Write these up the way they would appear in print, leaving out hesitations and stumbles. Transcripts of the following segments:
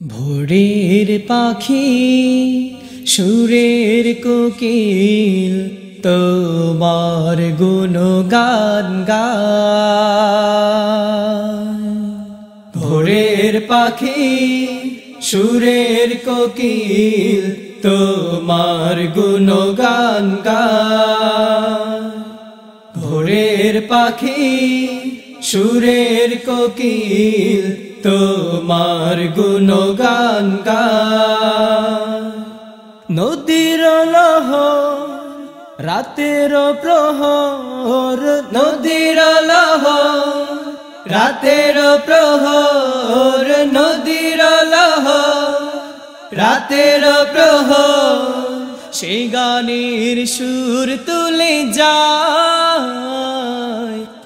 ভোরের পাখি সুরের কোকিল তোমার গুণগান গায়। ভোরের পাখি সুরের কোকিল তোমার গুণগান গায়। ভোরের পাখি সুরের কোকিল তোমার গুণগান গায়। নদীর লহর রাতের প্রহর, নদীর লহর রাতের প্রহর, নদীর লহর রাতের প্রহর, সেই গানের সুর তুলে যায়।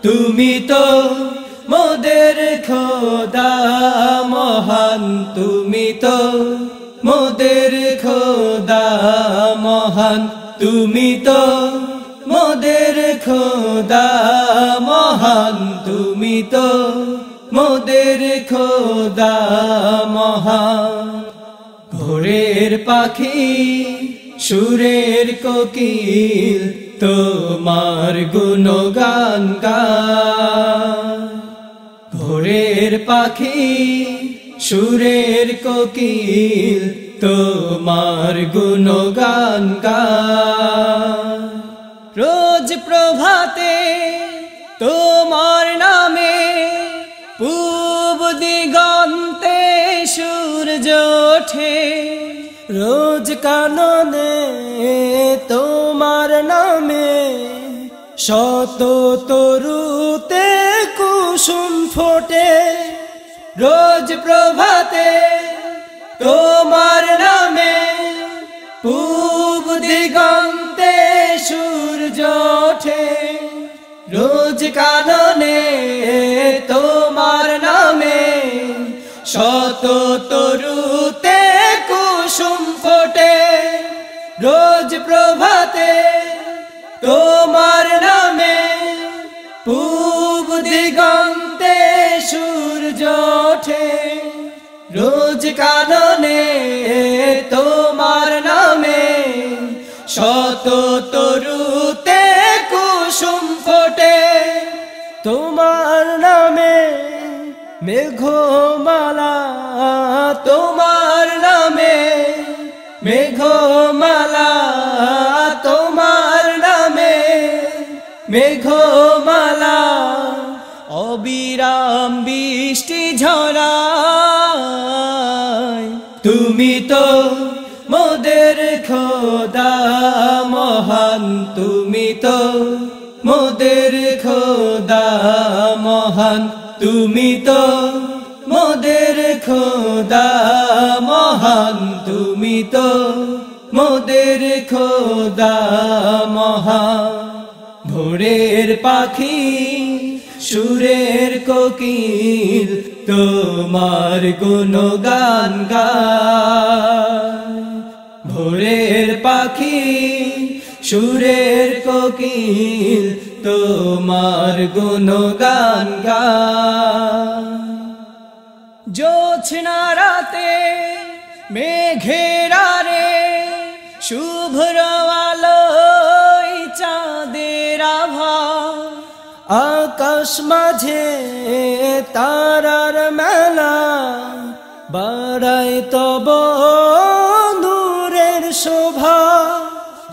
তুমি তো মোদের খোদা মহান, তুমি তো মোদের খোদা মহান, তুমি তো মোদের খোদা মহান, তুমি তো মোদের খোদা মহান। ভোরের পাখি সুরের কোকিল তোমার গুণগান গায়। ভোরের পাখি সুরের কোকিল তোমার গুণগান গায়। রোজ প্রভাতে তোমার নামে পূব দিগন্তে সূর্য ওঠে, রোজ কাননে তোমার নামে শত তরুতে কুসুম ফোটে। রোজ প্রভাতে তোমার নামে পূব দিগন্তে সূর্য ওঠে, রোজ কাননে তোমার নামে শত তরুতে কুসুম ফোটে। রোজ প্রভাতে তোমার নামে পূব দিগন্তে সূর্য ওঠে, রোজ কাননে তোমার নামে শত তরুতে কুসুম ফোটে। তোমার নামে মেঘমালা, তোমার নামে মেঘমালা, তোমার নামে মেঘমালা, অবিরাম বৃষ্টি ঝরায়। তুমি তো মোদের খোদা মহান, তুমি তো মোদের খোদা মহান, তুমি তো মোদের খোদা মহান, তুমি তো মোদের খোদা মহান। ভোরের পাখি সুরের কোকিল তোমার গুণগান গায়। ভোরের পাখি সুরের কোকিল তোমার গুণগান গায়। জ্যোৎস্না রাতে মেঘের আড়ে শুভ্র আলোয় চাঁদের আভা, আকাশ মাঝে তারার মেলা, বাড়ায় তব নূরের শোভা।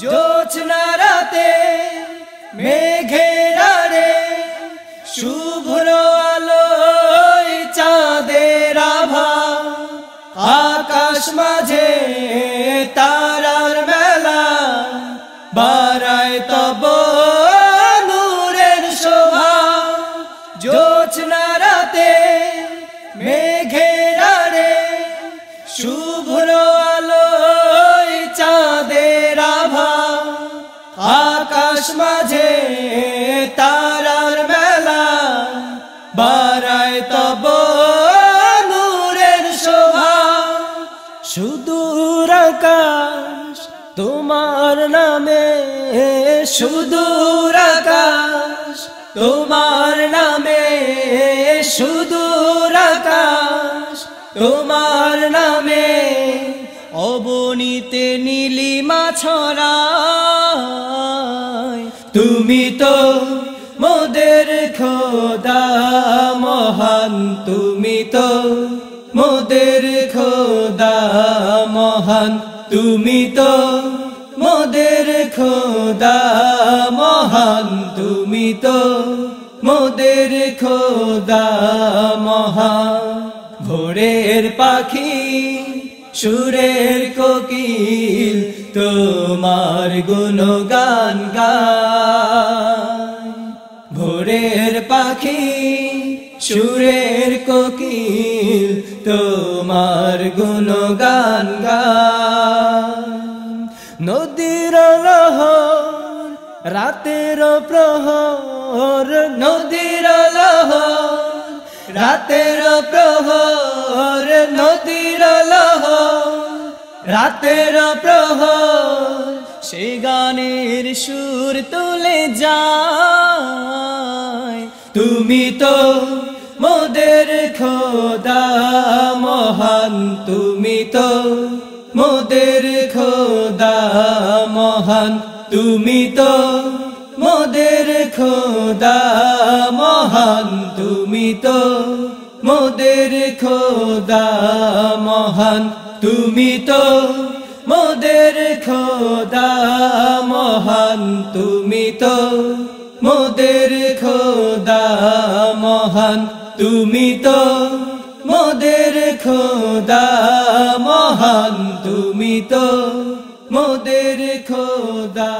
জ্যোৎস্না রাতে মেঘের আড়ে শুভ্র আলোয় চাঁদের আভা, আকাশ মাঝে তারার মেলা, বাড়ায় তব নূরের শোভা। জ্যোৎস্না রাতে মেঘের আড়ে শুভ্র আলোয় চাঁদের আভা, আকাশ মাঝে তারার মেলা, বাড়ায় তব নূরের শোভা। সুদূর আকাশ তোমার নামে, সুদূর আকাশ তোমার নামে, সুদূর আকাশ তোমার নামে ধরণীতে নীলিমা ছড়ায়। তুমি তো মোদের খোদা মহান, তুমি তো মোদের খোদা মহান, তুমি তো মোদের খোদা মহান, তুমি তো মোদের খোদা মহান। ভোরের পাখি সুরের কোকিল তোমার গুণগান গায়। ভোরের পাখি সুরের কোকিল তোমার গুণগান গায়। নদীর লহর রাতের প্রহর, নদীর লহর রাতের প্রহর, নদীর লহর রাতের প্রহর, সে গানের সুর তুলে যায়। তুমি তো মোদের খোদা মহান, তুমি তো মোদের খোদা মহান, তুমি তো মোদের খোদা মহান, তুমি তো মোদের খোদা মহান, তুমি তো মোদের খোদা মহান, তুমি তো মোদের খোদা মহান, তুমি তো মোদের খোদা মহান, তুমি তো মোদের খোদা।